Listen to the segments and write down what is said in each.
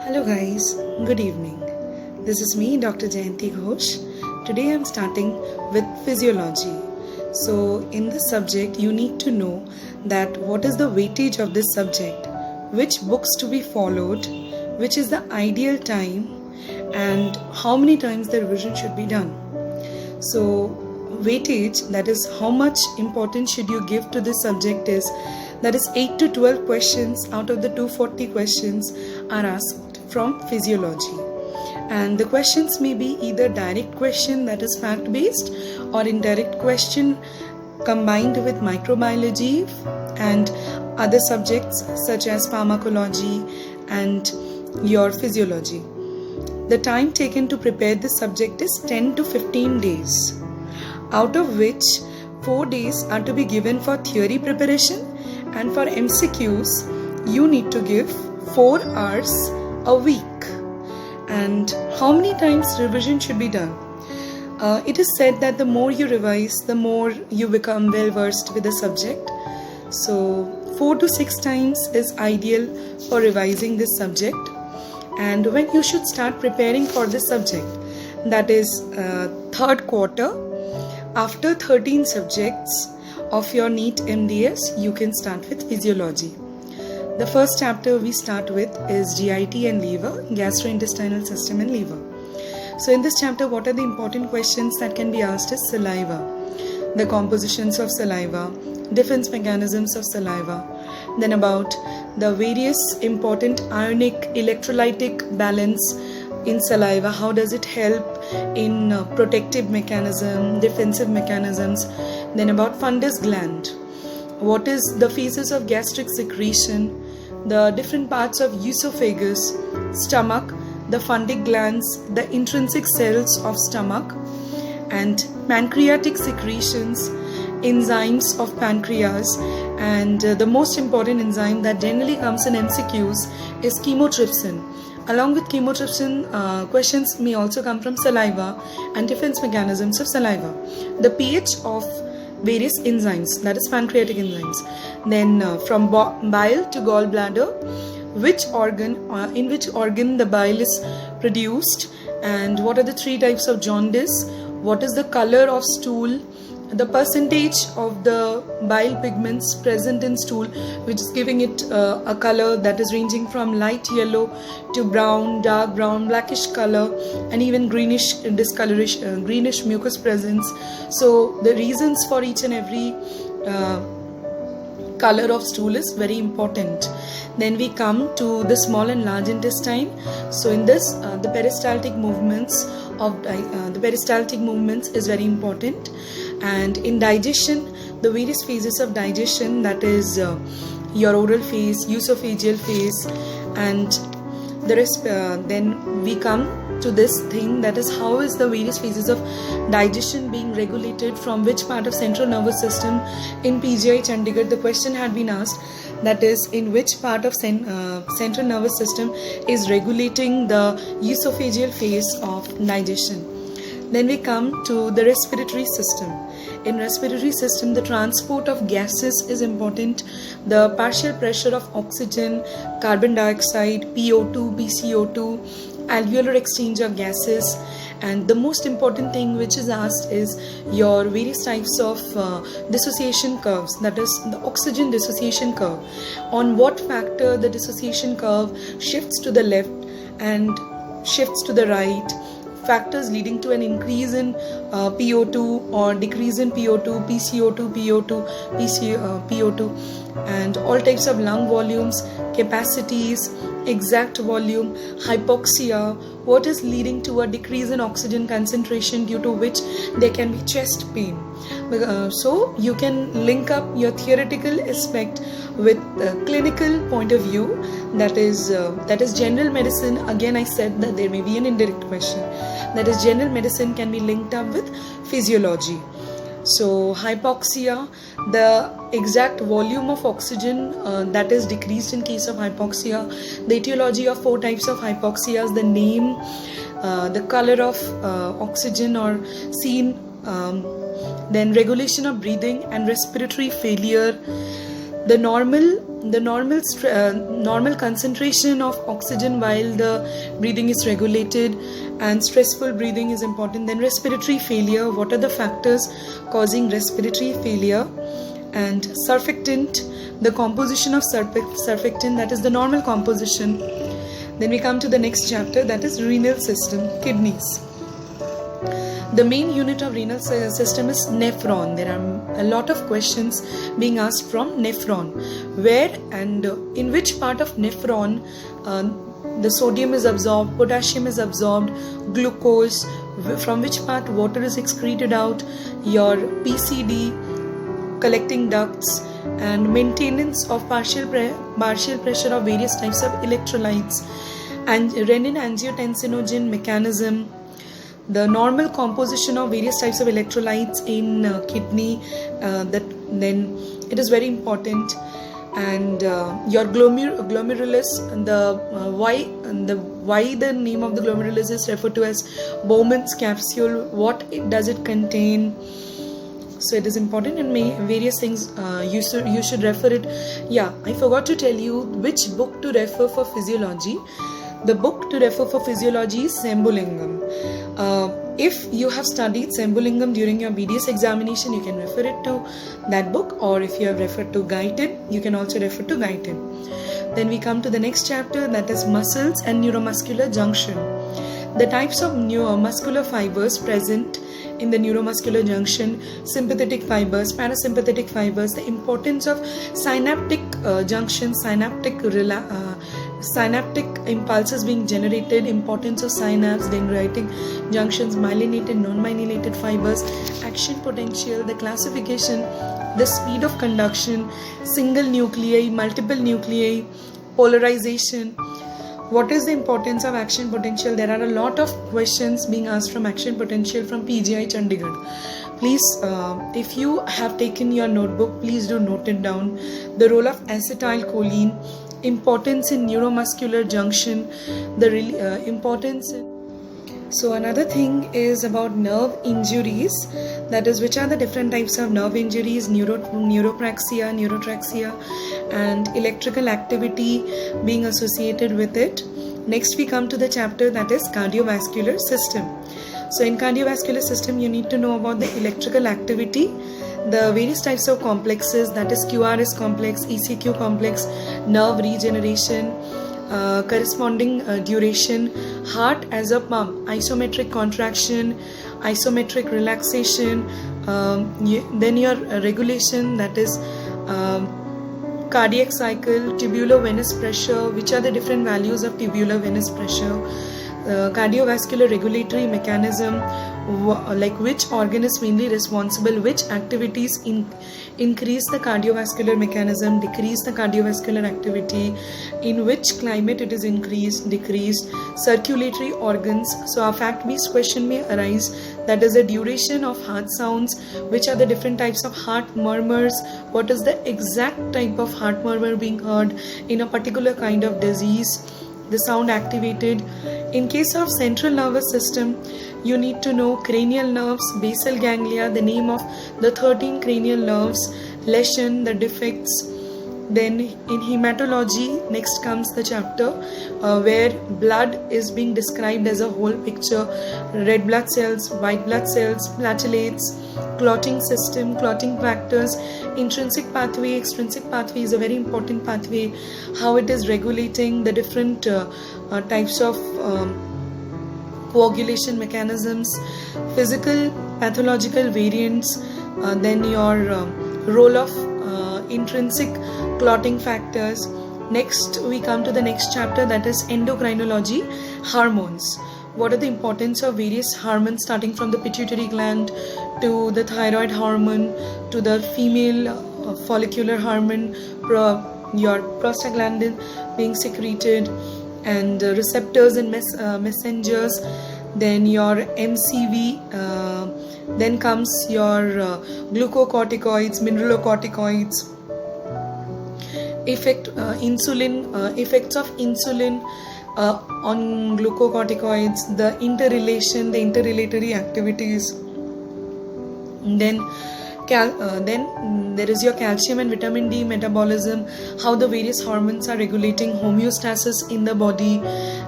Hello guys, good evening. This is me, Dr. Jayanti Ghosh. Today I'm starting with physiology. So in this subject you need to know that what is the weightage of this subject, which books to be followed, which is the ideal time, and how many times the revision should be done. So weightage, that is how much importance should you give to this subject, is that is 8 to 12 questions out of the 240 questions are asked from physiology, and the questions may be either direct question, that is fact based, or indirect question combined with microbiology and other subjects such as pharmacology and your physiology. The time taken to prepare this subject is 10 to 15 days, out of which 4 days are to be given for theory preparation, and for MCQs you need to give 4 hours a week. And how many times revision should be done? It is said that the more you revise, the more you become well versed with the subject. So 4 to 6 times is ideal for revising this subject. And when you should start preparing for this subject, that is third quarter, after 13 subjects of your NEET MDS, you can start with physiology. The first chapter we start with is GIT and liver, gastrointestinal system and liver. So in this chapter, what are the important questions that can be asked is saliva, the compositions of saliva, defense mechanisms of saliva, then about the various important ionic electrolytic balance in saliva, how does it help in protective mechanism, defensive mechanisms, then about fundus gland, what is the phases of gastric secretion, the different parts of esophagus, stomach, the fundic glands, the intrinsic cells of stomach, and pancreatic secretions, enzymes of pancreas, and the most important enzyme that generally comes in MCQs is chymotrypsin. Along with chymotrypsin, questions may also come from saliva and defense mechanisms of saliva. The pH of various enzymes, that is pancreatic enzymes. Then from bile to gallbladder, in which organ the bile is produced, and what are the 3 types of jaundice, what is the color of stool, the percentage of the bile pigments present in stool, which is giving it a color that is ranging from light yellow to brown, dark brown, blackish color, and even greenish discoloration, greenish mucus presence. So the reasons for each and every color of stool is very important. Then we come to the small and large intestine. So in this, the peristaltic movements is very important. And in digestion, the various phases of digestion, that is your oral phase, esophageal phase, and the rest. Then we come to this thing, that is how is the various phases of digestion being regulated, from which part of central nervous system. In PGI Chandigarh, the question had been asked, that is in which part of central nervous system is regulating the esophageal phase of digestion. Then we come to the respiratory system. In respiratory system, the transport of gases is important. The partial pressure of oxygen, carbon dioxide, PO2, PCO2, alveolar exchange of gases, and the most important thing which is asked is your various types of dissociation curves, that is the oxygen dissociation curve. On what factor the dissociation curve shifts to the left and shifts to the right, factors leading to an increase in PO2 or decrease in PO2, PCO2, PO2, and all types of lung volumes, capacities, exact volume, hypoxia, what is leading to a decrease in oxygen concentration, due to which there can be chest pain. So you can link up your theoretical aspect with clinical point of view, that is general medicine. Again, I said that there may be an indirect question, that is general medicine can be linked up with physiology. So hypoxia, the exact volume of oxygen that is decreased in case of hypoxia, the etiology of 4 types of hypoxias, the name, the color of oxygen or seen, then regulation of breathing and respiratory failure, the normal the normal concentration of oxygen while the breathing is regulated, and stressful breathing is important. Then respiratory failure, what are the factors causing respiratory failure, and surfactant, the composition of surfactant, that is the normal composition. Then we come to the next chapter, that is renal system, kidneys. The main unit of renal system is nephron. There are a lot of questions being asked from nephron. Where and in which part of nephron the sodium is absorbed, potassium is absorbed, glucose, from which part water is excreted out, your PCD, collecting ducts, and maintenance of partial pressure of various types of electrolytes, and renin-angiotensinogen mechanism, the normal composition of various types of electrolytes in kidney, then it is very important. And your glomerulus, why the name of the glomerulus is referred to as Bowman's capsule, what does it contain. So it is important, and various things you should refer it. Yeah, I forgot to tell you which book to refer for physiology. The book to refer for physiology is Sembulingam. If you have studied Sembulingam during your BDS examination, you can refer it to that book, or if you have referred to Guyton, you can also refer to Guyton. Then we come to the next chapter, that is muscles and neuromuscular junction. The types of neuromuscular fibers present in the neuromuscular junction, sympathetic fibers, parasympathetic fibers, the importance of synaptic junction, synaptic impulses being generated, importance of synapse, dendritic junctions, myelinated, non-myelinated fibers, action potential, the classification, the speed of conduction, single nuclei, multiple nuclei, polarization. What is the importance of action potential? There are a lot of questions being asked from action potential from PGI Chandigarh. Please, if you have taken your notebook, please do note it down. The role of acetylcholine, importance in neuromuscular junction, the importance in... So another thing is about nerve injuries, that is which are the different types of nerve injuries, neuropraxia, and electrical activity being associated with it. Next we come to the chapter that is cardiovascular system. So in cardiovascular system you need to know about the electrical activity, the various types of complexes, that is QRS complex, ECQ complex, nerve regeneration, corresponding duration, heart as a pump, isometric contraction, isometric relaxation, then your regulation, that is cardiac cycle, tubular venous pressure, which are the different values of tubular venous pressure, cardiovascular regulatory mechanism, like which organ is mainly responsible, which activities increase the cardiovascular mechanism, decrease the cardiovascular activity, in which climate it is increased, decreased, circulatory organs. So a fact-based question may arise, that is the duration of heart sounds, which are the different types of heart murmurs, what is the exact type of heart murmur being heard in a particular kind of disease, the sound activated. In case of central nervous system, you need to know cranial nerves, basal ganglia, the name of the 13 cranial nerves, lesion, the defects. Then in hematology, next comes the chapter where blood is being described as a whole picture, red blood cells, white blood cells, platelets, clotting system, clotting factors, intrinsic pathway, extrinsic pathway is a very important pathway, how it is regulating the different types of coagulation mechanisms, physical pathological variants, then your role of intrinsic clotting factors. Next we come to the next chapter, that is endocrinology, hormones. What are the importance of various hormones, starting from the pituitary gland to the thyroid hormone to the female follicular hormone, your prostaglandin being secreted, and receptors and messengers, then your MCV, then comes your glucocorticoids, mineralocorticoids, effects of insulin on glucocorticoids, the interrelation, the interrelatory activities, then then there is your calcium and vitamin D metabolism, how the various hormones are regulating homeostasis in the body,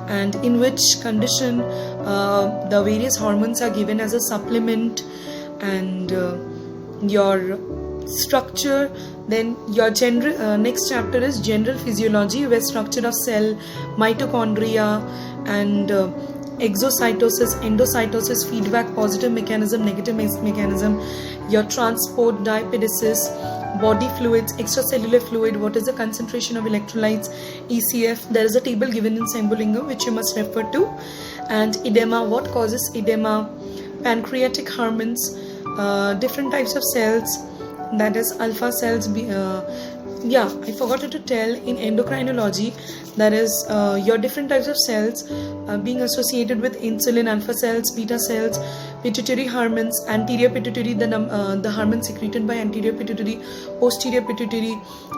and in which condition the various hormones are given as a supplement, and your structure. Then your next chapter is general physiology, where structure of cell, mitochondria, and exocytosis, endocytosis, feedback, positive mechanism, negative mechanism, your transport, diapedesis, body fluids, extracellular fluid, what is the concentration of electrolytes, ECF. There is a table given in Sembolingam which you must refer to. And edema, what causes edema, pancreatic hormones, different types of cells, that is alpha cells. I forgot to tell, in endocrinology, that is your different types of cells being associated with insulin, alpha cells, beta cells, pituitary hormones, anterior pituitary, the hormones secreted by anterior pituitary, posterior pituitary,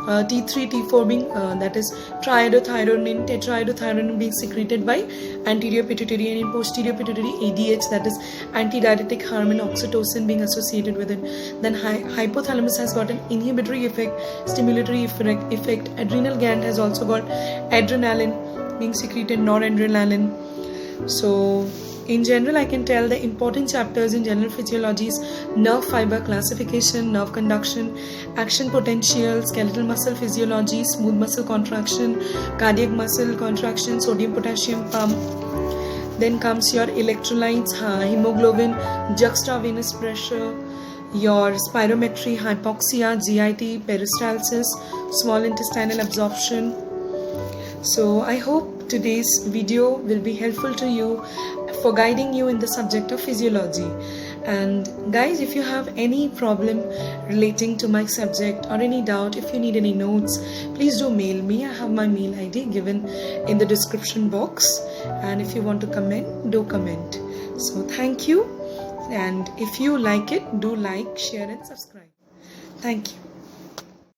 T3, T4 being that is triiodothyronine, tetraiodothyronine being secreted by anterior pituitary, and in posterior pituitary ADH, that is antidiuretic hormone, oxytocin being associated with it. Then hypothalamus has got an inhibitory effect, stimulatory effect. Adrenal gland has also got adrenaline being secreted, noradrenaline. So in general, I can tell the important chapters in general physiology is nerve fiber classification, nerve conduction, action potential, skeletal muscle physiology, smooth muscle contraction, cardiac muscle contraction, sodium potassium pump. Then comes your electrolytes, hemoglobin, juxtavenous pressure, your spirometry, hypoxia, GIT, peristalsis, small intestinal absorption. So I hope today's video will be helpful to you for guiding you in the subject of physiology. And guys, if you have any problem relating to my subject or any doubt, if you need any notes, please do mail me. I have my mail ID given in the description box, and if you want to comment, do comment. So thank you, and if you like it, do like, share and subscribe. Thank you.